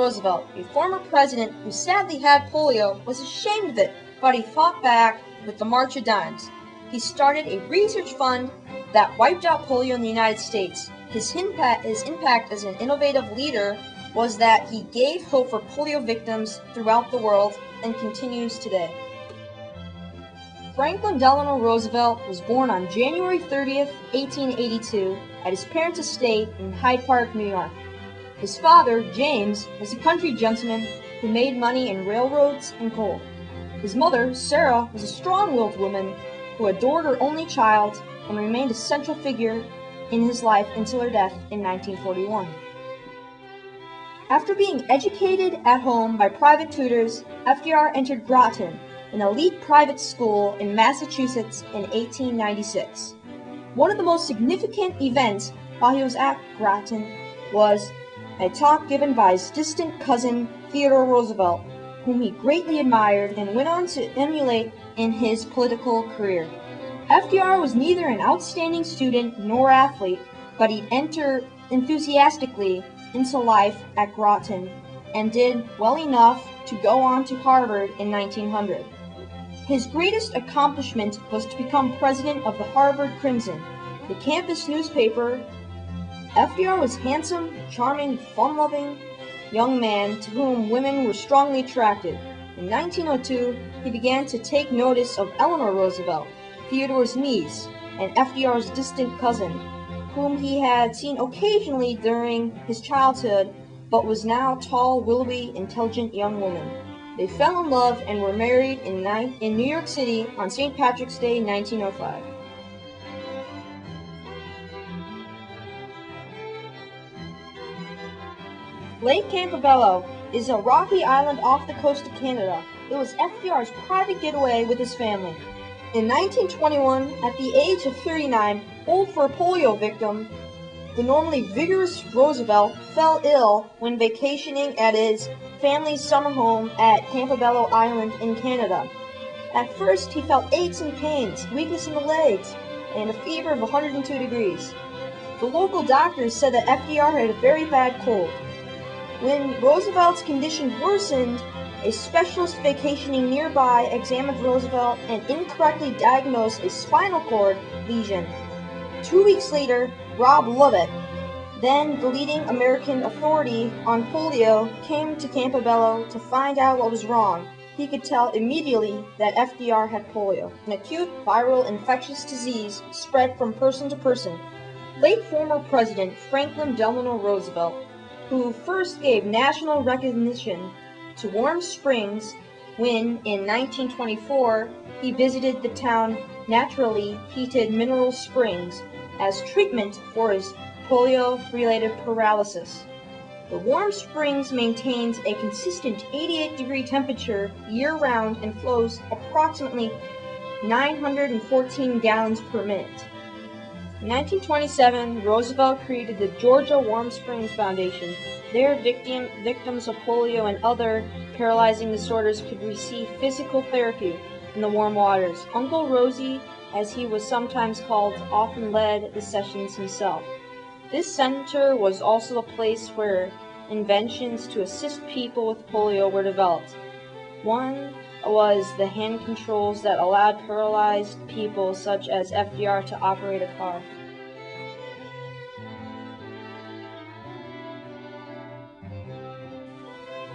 Roosevelt, a former president who sadly had polio, was ashamed of it, but he fought back with the March of Dimes. He started a research fund that wiped out polio in the United States. His impact as an innovative leader was that he gave hope for polio victims throughout the world and continues today. Franklin Delano Roosevelt was born on January 30th, 1882, at his parents' estate in Hyde Park, New York. His father, James, was a country gentleman who made money in railroads and coal. His mother, Sarah, was a strong-willed woman who adored her only child and remained a central figure in his life until her death in 1941. After being educated at home by private tutors, FDR entered Groton, an elite private school in Massachusetts in 1896. One of the most significant events while he was at Groton was a talk given by his distant cousin Theodore Roosevelt, whom he greatly admired and went on to emulate in his political career. FDR was neither an outstanding student nor athlete, but he entered enthusiastically into life at Groton and did well enough to go on to Harvard in 1900. His greatest accomplishment was to become president of the Harvard Crimson, the campus newspaper. FDR was handsome, charming, fun-loving young man to whom women were strongly attracted. In 1902, he began to take notice of Eleanor Roosevelt, Theodore's niece, and FDR's distant cousin, whom he had seen occasionally during his childhood, but was now a tall, willowy, intelligent young woman. They fell in love and were married in New York City on St. Patrick's Day, 1905. Lake Campbell is a rocky island off the coast of Canada. It was FDR's private getaway with his family. In 1921, at the age of 39, old for a polio victim, the normally vigorous Roosevelt fell ill when vacationing at his family's summer home at Campbell Island in Canada. At first, he felt aches and pains, weakness in the legs, and a fever of 102 degrees. The local doctors said that FDR had a very bad cold. When Roosevelt's condition worsened, a specialist vacationing nearby examined Roosevelt and incorrectly diagnosed a spinal cord lesion. 2 weeks later, Rob Lovett, then the leading American authority on polio, came to Campbell to find out what was wrong. He could tell immediately that FDR had polio, an acute viral infectious disease spread from person to person. Late former President Franklin Delano Roosevelt, who first gave national recognition to Warm Springs when, in 1924, he visited the town naturally heated Mineral Springs as treatment for his polio-related paralysis. The Warm Springs maintains a consistent 88-degree temperature year-round and flows approximately 914 gallons per minute. In 1927, Roosevelt created the Georgia Warm Springs Foundation. There, victims of polio and other paralyzing disorders could receive physical therapy in the warm waters. Uncle Rosie, as he was sometimes called, often led the sessions himself. This center was also a place where inventions to assist people with polio were developed. One was the hand controls that allowed paralyzed people such as FDR to operate a car.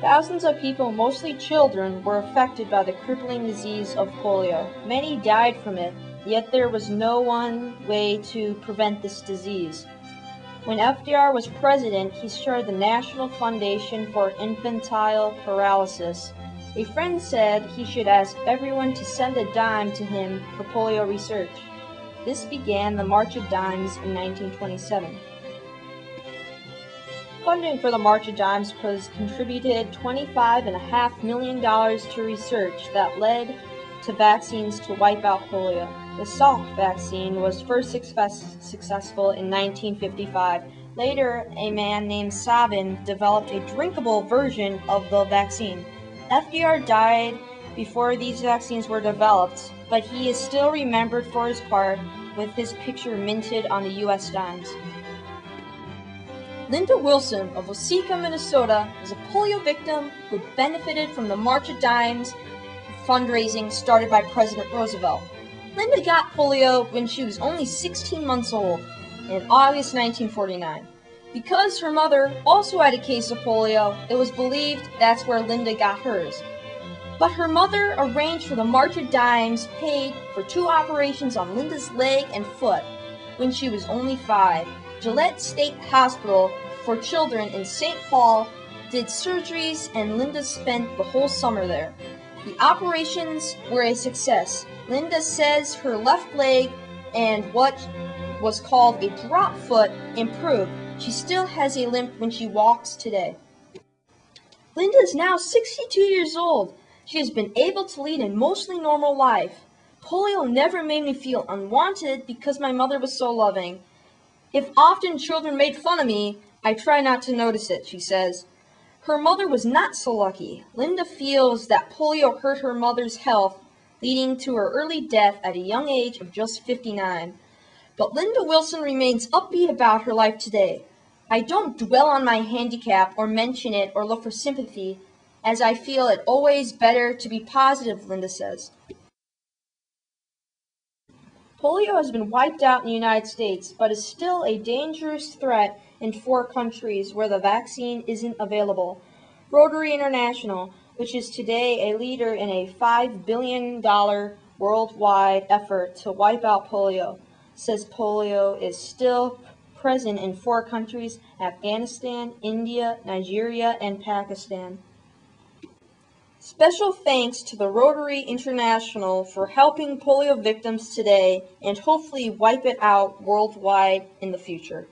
Thousands of people, mostly children, were affected by the crippling disease of polio. Many died from it, yet there was no one way to prevent this disease. When FDR was president, he started the National Foundation for Infantile Paralysis. A friend said he should ask everyone to send a dime to him for polio research. This began the March of Dimes in 1927. Funding for the March of Dimes was contributed $25.5 million to research that led to vaccines to wipe out polio. The Salk vaccine was first successful in 1955. Later, a man named Sabin developed a drinkable version of the vaccine. FDR died before these vaccines were developed, but he is still remembered for his part, with his picture minted on the U.S. dimes. Linda Wilson of Waseca, Minnesota, is a polio victim who benefited from the March of Dimes fundraising started by President Roosevelt. Linda got polio when she was only 16 months old in August 1949. Because her mother also had a case of polio, it was believed that's where Linda got hers. But her mother arranged for the March of Dimes paid for 2 operations on Linda's leg and foot when she was only 5. Gillette State Hospital for Children in St. Paul did surgeries, and Linda spent the whole summer there. The operations were a success. Linda says her left leg and what was called a drop foot improved. She still has a limp when she walks today. Linda is now 62 years old. She has been able to lead a mostly normal life. Polio never made me feel unwanted because my mother was so loving. If often children made fun of me, I try not to notice it, she says. Her mother was not so lucky. Linda feels that polio hurt her mother's health, leading to her early death at a young age of just 59. But Linda Wilson remains upbeat about her life today. I don't dwell on my handicap or mention it or look for sympathy, as I feel it always better to be positive, Linda says. Polio has been wiped out in the United States, but is still a dangerous threat in 4 countries where the vaccine isn't available. Rotary International, which is today a leader in a $5 billion worldwide effort to wipe out polio, says polio is still present in 4 countries: Afghanistan, India, Nigeria, and Pakistan. Special thanks to the Rotary International for helping polio victims today and hopefully wipe it out worldwide in the future.